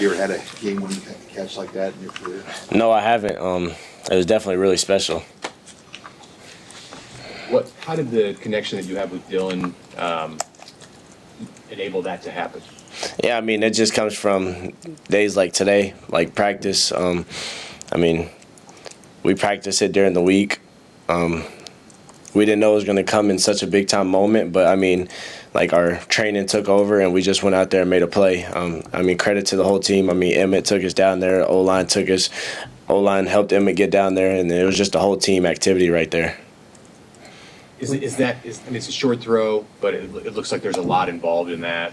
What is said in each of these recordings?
You ever had a game-winning catch like that in your career? No, I haven't. It was definitely really special. How did the connection that you have with Dylan enable that to happen? Yeah, I mean, it just comes from days like today, like practice. I mean, we practice it during the week. We didn't know it was going to come in such a big-time moment, but, I mean, like our training took over and we just went out there and made a play. I mean, credit to the whole team. I mean, Emmett took us down there. O-line took us. O-line helped Emmett get down there, and it was just a whole team activity right there. I mean, it's a short throw, but it looks like there's a lot involved in that.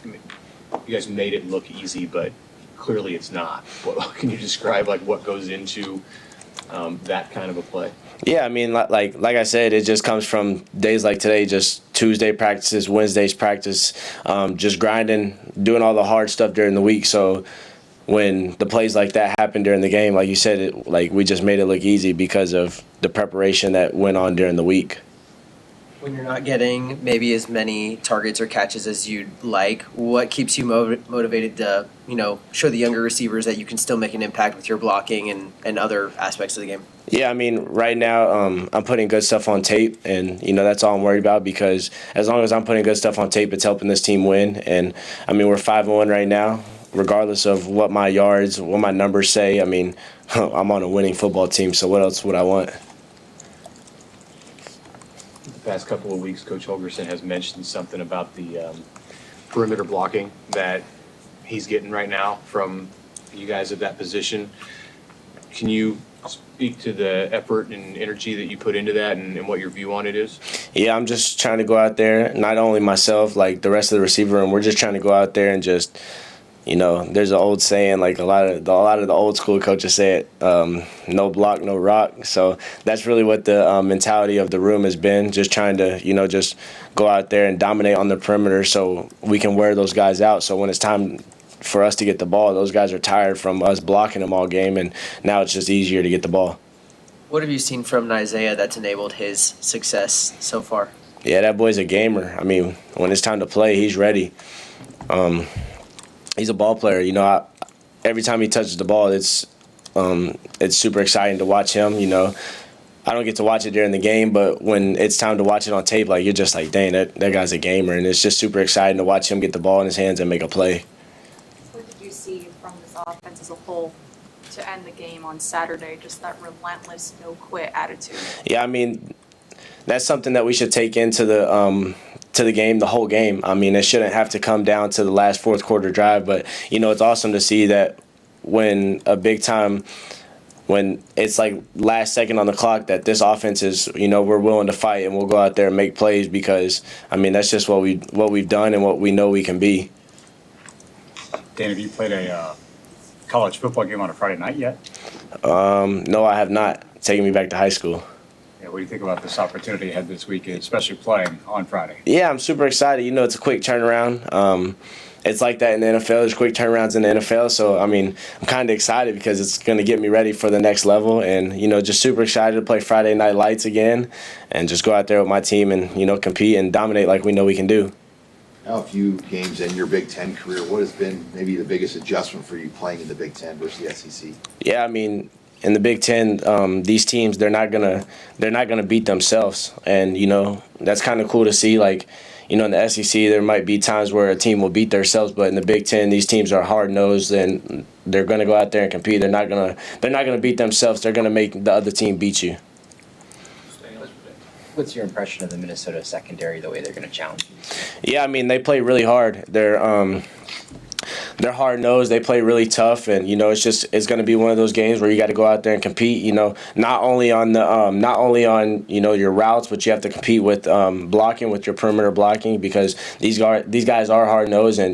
You guys made it look easy, but clearly it's not. Can you describe like what goes into that kind of a play? Yeah, I mean, like I said, it just comes from days like today, just Tuesday practices, Wednesdays practice, just grinding, doing all the hard stuff during the week. So when the plays like that happen during the game, like you said, we just made it look easy because of the preparation that went on during the week. When you're not getting maybe as many targets or catches as you'd like, what keeps you motivated to, show the younger receivers that you can still make an impact with your blocking and other aspects of the game? Yeah, I mean, right now I'm putting good stuff on tape, and, that's all I'm worried about because as long as I'm putting good stuff on tape, it's helping this team win. And, I mean, we're 5-1 right now, regardless of what my yards, what my numbers say. I mean, I'm on a winning football team, so what else would I want? The past couple of weeks, Coach Holgerson has mentioned something about the perimeter blocking that he's getting right now from you guys at that position. Can you speak to the effort and energy that you put into that and what your view on it is? Yeah, I'm just trying to go out there, not only myself, like the rest of the receiver room, we're just trying to go out there and just, there's an old saying, like a lot of the old school coaches say it, no block, no rock. So that's really what the mentality of the room has been, just trying to, just go out there and dominate on the perimeter so we can wear those guys out. So when it's time for us to get the ball, those guys are tired from us blocking them all game, and now it's just easier to get the ball. What have you seen from Isaiah that's enabled his success so far? Yeah, that boy's a gamer. I mean, when it's time to play, he's ready. He's a ball player. Every time he touches the ball, it's super exciting to watch him. I don't get to watch it during the game, but when it's time to watch it on tape, you're just like, dang, that guy's a gamer, and it's just super exciting to watch him get the ball in his hands and make a play. What did you see from this offense as a whole to end the game on Saturday? Just that relentless, no-quit attitude. Yeah, I mean, that's something that we should take into the game, the whole game. I mean, it shouldn't have to come down to the last fourth quarter drive, but it's awesome to see that when it's like last second on the clock, that this offense is, we're willing to fight and we'll go out there and make plays because, I mean, that's just what we've done and what we know we can be. Dane, have you played a college football game on a Friday night yet? No, I have not. Taking me back to high school. Yeah, what do you think about this opportunity ahead this weekend, especially playing on Friday? Yeah, I'm super excited. It's a quick turnaround. It's like that in the NFL. There's quick turnarounds in the NFL. So, I mean, I'm kind of excited because it's going to get me ready for the next level. And, just super excited to play Friday Night Lights again and just go out there with my team and, compete and dominate like we know we can do. Now a few games in your Big Ten career, what has been maybe the biggest adjustment for you playing in the Big Ten versus the SEC? Yeah, I mean, in the Big Ten, these teams, they're not gonna beat themselves. And, that's kind of cool to see. Like, in the SEC, there might be times where a team will beat themselves, but in the Big Ten, these teams are hard-nosed and they're going to go out there and compete. They're not gonna beat themselves. They're going to make the other team beat you. What's your impression of the Minnesota secondary, the way they're going to challenge you? Yeah, I mean, they play really hard. They're hard-nosed. They play really tough, and it's going to be one of those games where you got to go out there and compete. Not only on your routes, but you have to compete with blocking, with your perimeter blocking, because these guys are hard-nosed, and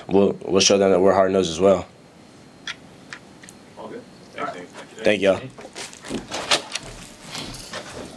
we'll show them that we're hard-nosed as well. All good. Thank y'all.